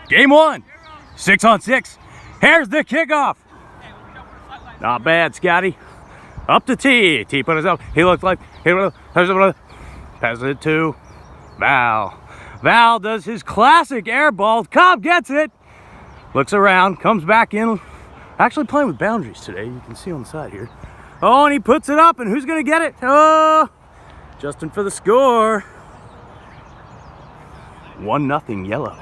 Game one. 6-on-6. Here's the kickoff. Not bad, Scotty. Up to T. T put himself. He looks like passes it to Val. Val does his classic air ball. Cobb gets it. Looks around, comes back in. Actually playing with boundaries today. You can see on the side here. Oh, and he puts it up, and who's gonna get it? Oh, Justin for the score. 1-0 yellow.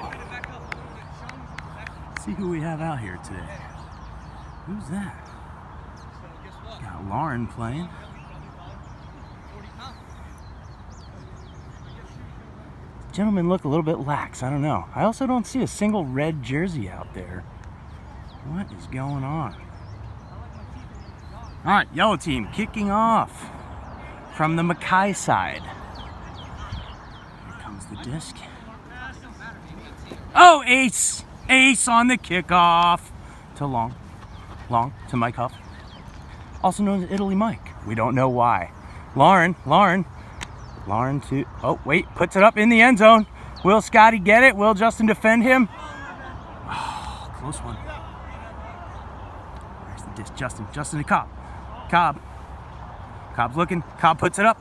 Let's see who we have out here today. Who's that? Got Lauren playing. Gentlemen look a little bit lax. I don't know. I also don't see a single red jersey out there. What is going on? All right, yellow team kicking off from the Mackay side. Here comes the disc. Oh, ace! Ace on the kickoff to Long to Mike Huff, also known as Italy Mike. We don't know why. Lauren to, oh wait, puts it up in the end zone. Will Scotty get it? Will Justin defend him? Oh, close one. Where's the disc? Justin to Cobb. Cobb's looking. Cobb puts it up.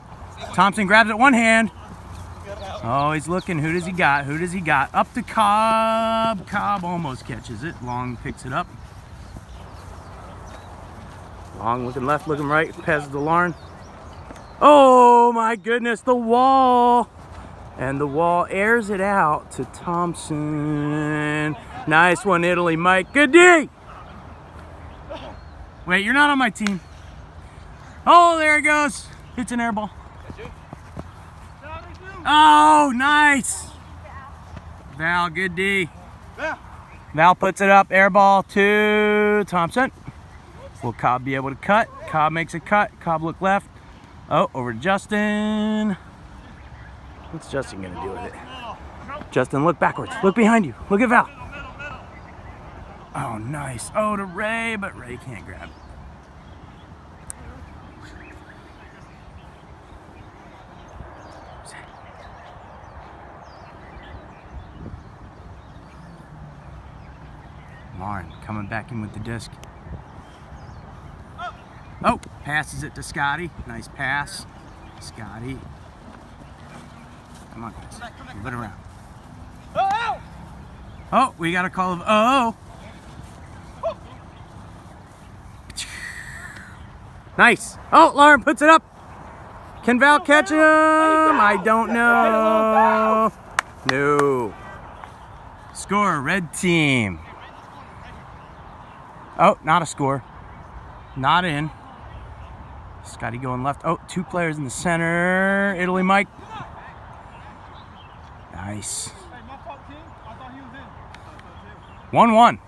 Thompson grabs it one hand. Oh, he's looking. Who does he got? Up to Cobb. Cobb almost catches it. Long picks it up. Long looking left, looking right. Passes to Lauren. Oh my goodness, the wall. And the wall airs it out to Thompson. Nice one, Italy Mike. Good D. Wait, you're not on my team. Oh, there it goes. It's an air ball. Oh, nice. Val, good D. Val puts it up, air ball to Thompson. Will Cobb be able to cut? Cobb makes a cut. Cobb look left. Oh, over to Justin. What's Justin gonna do with it? Justin, look backwards. Look behind you. Look at Val. Oh, nice. Oh, to Ray, but Ray can't grab it. Lauren coming back in with the disc. Oh, passes it to Scotty. Nice pass. Scotty. Come on, guys. Move it around. Oh, we got a call of oh. Nice. Oh, Lauren puts it up. Can Val catch him? I don't know. No. Score, red team. Oh, not a score. Not in. Scotty going left. Oh, 2 players in the center. Italy Mike. Nice. 1-1.